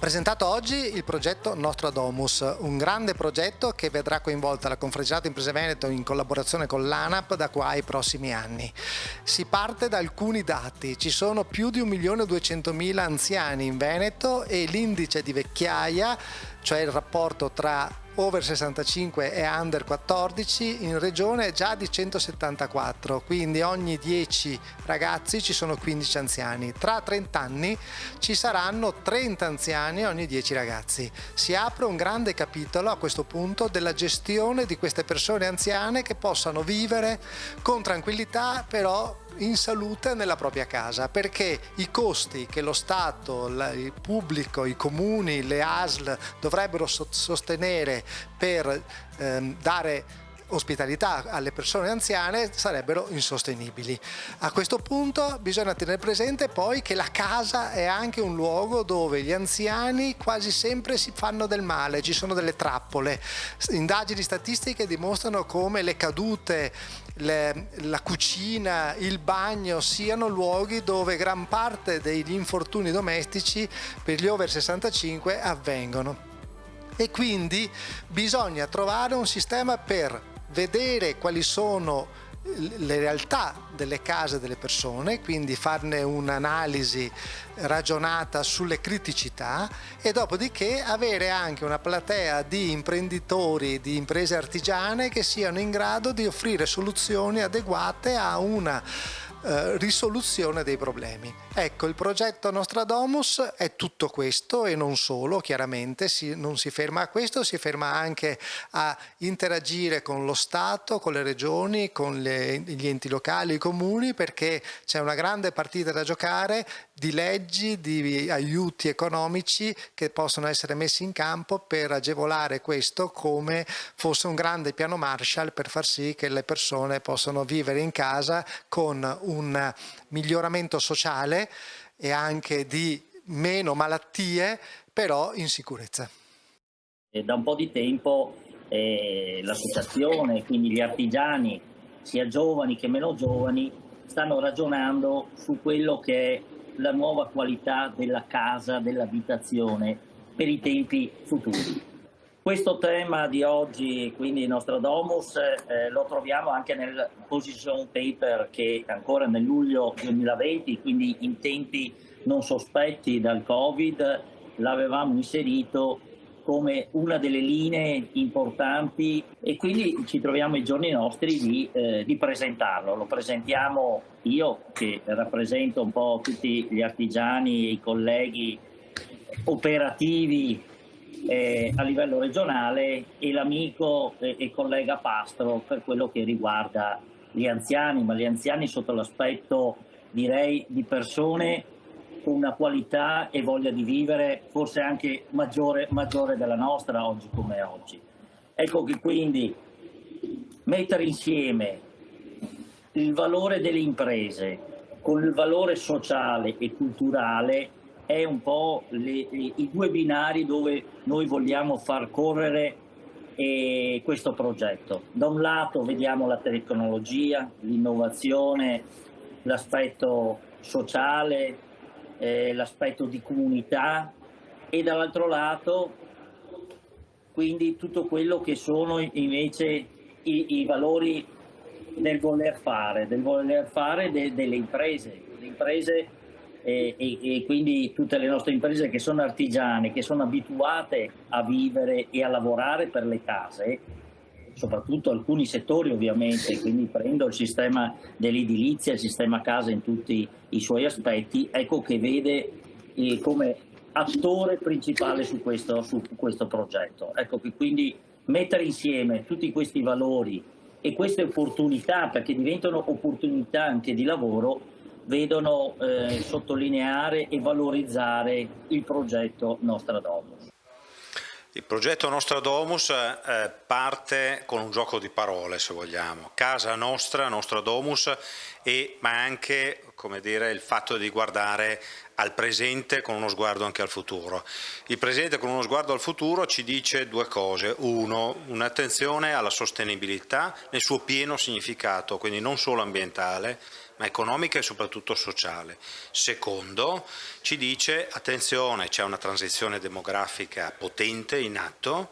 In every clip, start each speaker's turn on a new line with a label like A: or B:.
A: Presentato oggi il progetto Nostradamus, un grande progetto che vedrà coinvolta la Confederazione Imprese Veneto in collaborazione con l'ANAP da qua ai prossimi anni. Si parte da alcuni dati: ci sono più di 1.200.000 anziani in Veneto e l'indice di vecchiaia, cioè il rapporto tra over 65 e under 14, in regione è già di 174, quindi ogni 10 ragazzi ci sono 15 anziani. Tra 30 anni ci saranno 30 anziani ogni 10 ragazzi. Si apre un grande capitolo a questo punto della gestione di queste persone anziane che possano vivere con tranquillità, però in salute nella propria casa, perché i costi che lo Stato, il pubblico, i comuni, le ASL dovrebbero sostenere per dare ospitalità alle persone anziane sarebbero insostenibili. A questo punto bisogna tenere presente poi che la casa è anche un luogo dove gli anziani quasi sempre si fanno del male, ci sono delle trappole. Indagini statistiche dimostrano come le cadute, la cucina, il bagno siano luoghi dove gran parte degli infortuni domestici per gli over 65 avvengono. E quindi bisogna trovare un sistema per vedere quali sono le realtà delle case delle persone, quindi farne un'analisi ragionata sulle criticità e dopodiché avere anche una platea di imprenditori, di imprese artigiane che siano in grado di offrire soluzioni adeguate a una risoluzione dei problemi. Ecco, il progetto Nostradamus è tutto questo e non solo, chiaramente non si ferma a questo, si ferma anche a interagire con lo Stato, con le regioni, con gli enti locali, i comuni, perché c'è una grande partita da giocare di leggi, di aiuti economici che possono essere messi in campo per agevolare questo come fosse un grande piano Marshall per far sì che le persone possano vivere in casa con un miglioramento sociale e anche di meno malattie, però in sicurezza.
B: Da un po' di tempo l'associazione, quindi gli artigiani, sia giovani che meno giovani, stanno ragionando su quello che è la nuova qualità della casa, dell'abitazione per i tempi futuri. Questo tema di oggi, quindi Nostradamus, lo troviamo anche nel position paper che ancora nel luglio 2020, quindi in tempi non sospetti dal Covid, l'avevamo inserito come una delle linee importanti e quindi ci troviamo ai giorni nostri di presentarlo. Lo presentiamo io che rappresento un po' tutti gli artigiani e i colleghi operativi a livello regionale e l'amico e collega Pastro per quello che riguarda gli anziani, ma gli anziani sotto l'aspetto direi di persone con una qualità e voglia di vivere forse anche maggiore della nostra oggi come oggi. Ecco che quindi mettere insieme il valore delle imprese con il valore sociale e culturale è un po' i due binari dove noi vogliamo far correre questo progetto. Da un lato vediamo la tecnologia, l'innovazione, l'aspetto sociale, l'aspetto di comunità e dall'altro lato quindi tutto quello che sono invece i valori del voler fare delle imprese. Le imprese e quindi tutte le nostre imprese che sono artigiane, che sono abituate a vivere e a lavorare per le case, soprattutto alcuni settori ovviamente, quindi prendo il sistema dell'edilizia, il sistema casa in tutti i suoi aspetti, ecco che vede come attore principale su questo progetto. Ecco che quindi mettere insieme tutti questi valori e queste opportunità, perché diventano opportunità anche di lavoro, vedono sottolineare e valorizzare il progetto Nostradamus.
C: Il progetto Nostradamus parte con un gioco di parole, se vogliamo, casa nostra, Nostradamus, ma anche, come dire, il fatto di guardare al presente con uno sguardo anche al futuro. Il presente con uno sguardo al futuro ci dice due cose. Uno, un'attenzione alla sostenibilità nel suo pieno significato, quindi non solo ambientale, ma economica e soprattutto sociale. Secondo, ci dice attenzione, c'è una transizione demografica potente in atto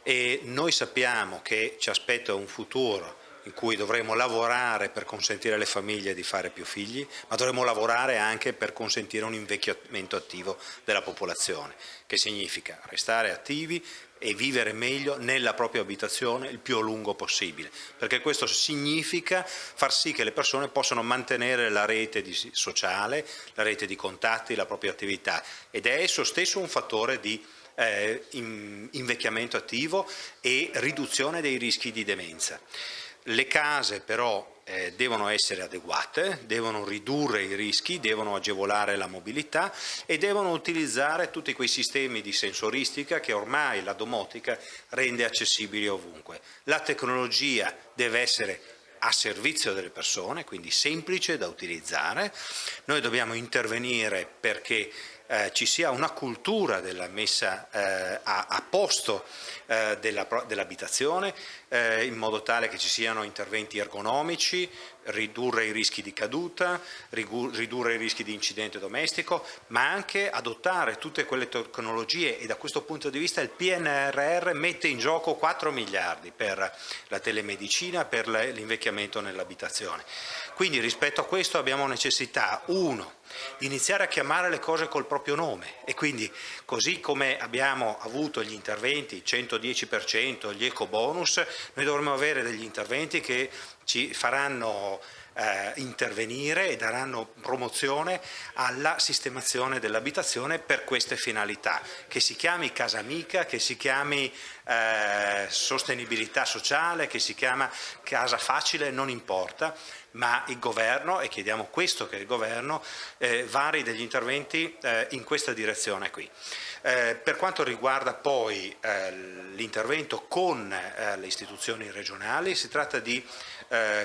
C: e noi sappiamo che ci aspetta un futuro in cui dovremo lavorare per consentire alle famiglie di fare più figli, ma dovremo lavorare anche per consentire un invecchiamento attivo della popolazione, che significa restare attivi e vivere meglio nella propria abitazione il più a lungo possibile, perché questo significa far sì che le persone possano mantenere la rete sociale, la rete di contatti, la propria attività, ed è esso stesso un fattore di invecchiamento attivo e riduzione dei rischi di demenza. Le case però devono essere adeguate, devono ridurre i rischi, devono agevolare la mobilità e devono utilizzare tutti quei sistemi di sensoristica che ormai la domotica rende accessibili ovunque. La tecnologia deve essere a servizio delle persone, quindi semplice da utilizzare. Noi dobbiamo intervenire perché ci sia una cultura della messa a posto dell'abitazione, in modo tale che ci siano interventi ergonomici, ridurre i rischi di caduta, ridurre i rischi di incidente domestico, ma anche adottare tutte quelle tecnologie, e da questo punto di vista il PNRR mette in gioco 4 miliardi per la telemedicina, per l'invecchiamento nell'abitazione. Quindi rispetto a questo abbiamo necessità, uno, di iniziare a chiamare le cose col proprio nome, e quindi così come abbiamo avuto gli interventi 110%, gli eco bonus, noi dovremmo avere degli interventi che ci faranno intervenire e daranno promozione alla sistemazione dell'abitazione per queste finalità, che si chiami casa amica, che si chiami sostenibilità sociale, che si chiama casa facile, non importa, ma il governo, e chiediamo questo, che il governo vari degli interventi in questa direzione qui. Per quanto riguarda poi l'intervento con le istituzioni regionali, si tratta di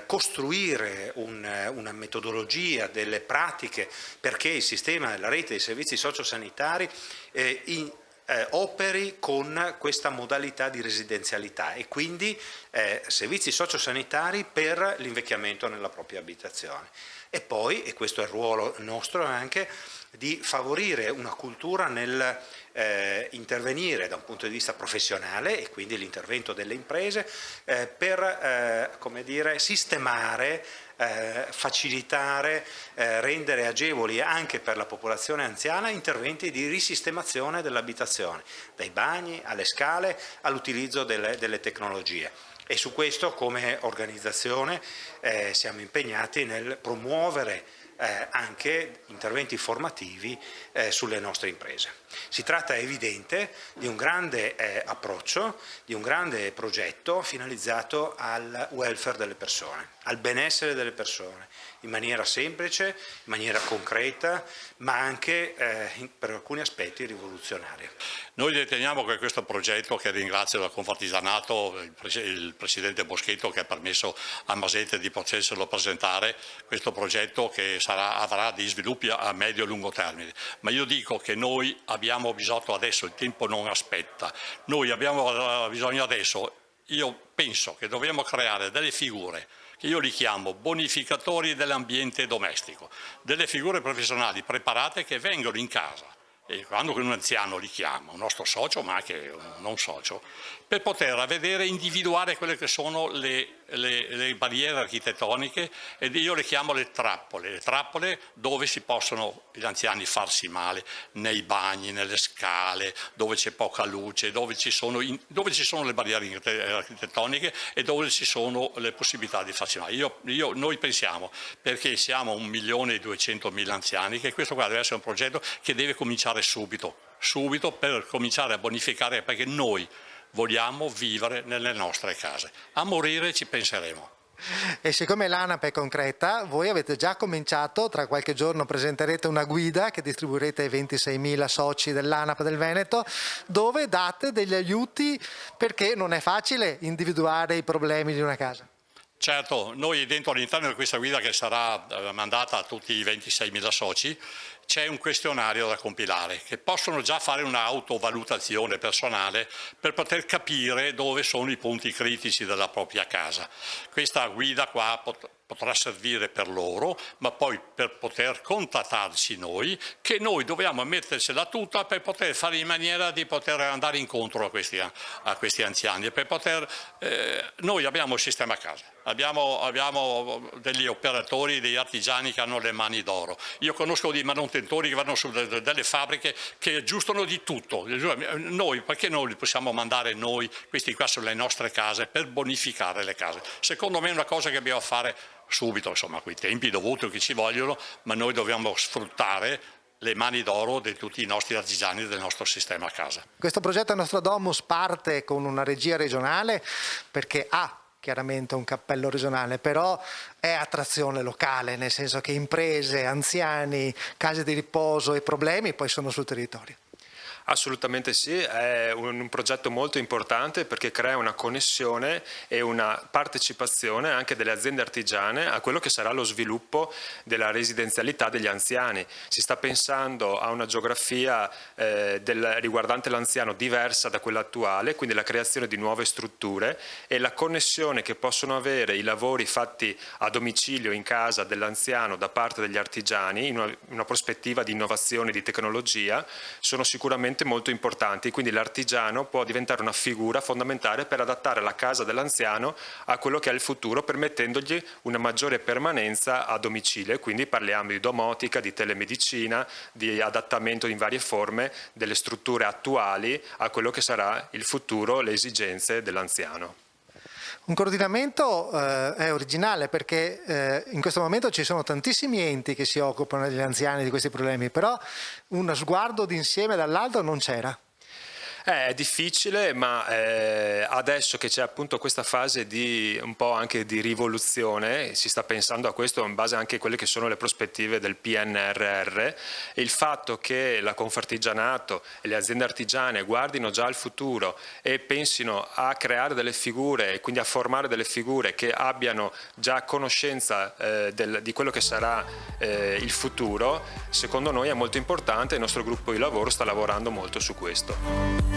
C: costruire una metodologia, delle pratiche, perché il sistema, la rete dei servizi sociosanitari operi con questa modalità di residenzialità, e quindi servizi sociosanitari per l'invecchiamento nella propria abitazione. E poi, e questo è il ruolo nostro anche, di favorire una cultura nel intervenire da un punto di vista professionale, e quindi l'intervento delle imprese per come dire, sistemare, facilitare, rendere agevoli anche per la popolazione anziana interventi di risistemazione dell'abitazione, dai bagni alle scale all'utilizzo delle tecnologie. E su questo, come organizzazione, siamo impegnati nel promuovere anche interventi formativi sulle nostre imprese. Si tratta, è evidente, di un grande approccio, di un grande progetto finalizzato al welfare delle persone, al benessere delle persone, in maniera semplice, in maniera concreta, ma anche per alcuni aspetti rivoluzionaria.
D: Noi riteniamo che questo progetto, che ringrazio la Confartigianato, il Presidente Boschetto che ha permesso a Masete di poterselo presentare, questo progetto che avrà dei sviluppi a medio e lungo termine. Ma io dico che noi abbiamo bisogno adesso, il tempo non aspetta, noi abbiamo bisogno adesso, io penso che dobbiamo creare delle figure che io li chiamo bonificatori dell'ambiente domestico, delle figure professionali preparate che vengono in casa. E quando un anziano li chiama, un nostro socio ma anche un non socio, per poter vedere e individuare quelle che sono le barriere architettoniche, ed io le chiamo le trappole dove si possono gli anziani farsi male, nei bagni, nelle scale, dove c'è poca luce, dove ci sono le barriere architettoniche e dove ci sono le possibilità di farsi male. Noi pensiamo, perché siamo 1.200.000 anziani, che questo qua deve essere un progetto che deve cominciare subito per cominciare a bonificare, perché noi vogliamo vivere nelle nostre case. A morire ci penseremo.
A: E siccome l'ANAP è concreta, voi avete già cominciato, tra qualche giorno presenterete una guida che distribuirete ai 26.000 soci dell'ANAP del Veneto, dove date degli aiuti, perché non è facile individuare i problemi di una casa.
D: Certo, noi all'interno di questa guida, che sarà mandata a tutti i 26.000 soci, c'è un questionario da compilare, che possono già fare un'autovalutazione personale per poter capire dove sono i punti critici della propria casa. Questa guida qua potrà servire per loro, ma poi per poter contattarci noi, che noi dobbiamo mettercela tutta per poter fare in maniera di poter andare incontro a questi anziani. Per poter, noi abbiamo il sistema a casa, abbiamo degli operatori, degli artigiani che hanno le mani d'oro. Io conosco dei manutentori che vanno su delle fabbriche che aggiustano di tutto. Noi, perché non li possiamo mandare noi, questi qua sulle nostre case, per bonificare le case? Secondo me è una cosa che dobbiamo fare subito, insomma, con i tempi dovuti che ci vogliono, ma noi dobbiamo sfruttare le mani d'oro di tutti i nostri artigiani del nostro sistema a casa.
A: Questo progetto Nostrodomus parte con una regia regionale perché ha chiaramente un cappello regionale, però è attrazione locale, nel senso che imprese, anziani, case di riposo e problemi poi sono sul territorio.
E: Assolutamente sì, è un progetto molto importante perché crea una connessione e una partecipazione anche delle aziende artigiane a quello che sarà lo sviluppo della residenzialità degli anziani. Si sta pensando a una geografia riguardante l'anziano diversa da quella attuale, quindi la creazione di nuove strutture e la connessione che possono avere i lavori fatti a domicilio in casa dell'anziano da parte degli artigiani in una prospettiva di innovazione e di tecnologia sono sicuramente molto importanti, quindi l'artigiano può diventare una figura fondamentale per adattare la casa dell'anziano a quello che è il futuro, permettendogli una maggiore permanenza a domicilio. Quindi parliamo di domotica, di telemedicina, di adattamento in varie forme delle strutture attuali a quello che sarà il futuro, le esigenze dell'anziano.
A: Un coordinamento è originale perché in questo momento ci sono tantissimi enti che si occupano degli anziani, di questi problemi, però uno sguardo d'insieme dall'alto non c'era.
E: È difficile, ma adesso che c'è appunto questa fase di un po' anche di rivoluzione, si sta pensando a questo in base anche a quelle che sono le prospettive del PNRR, e il fatto che la Confartigianato e le aziende artigiane guardino già al futuro e pensino a creare delle figure e quindi a formare delle figure che abbiano già conoscenza di quello che sarà il futuro, secondo noi è molto importante e il nostro gruppo di lavoro sta lavorando molto su questo.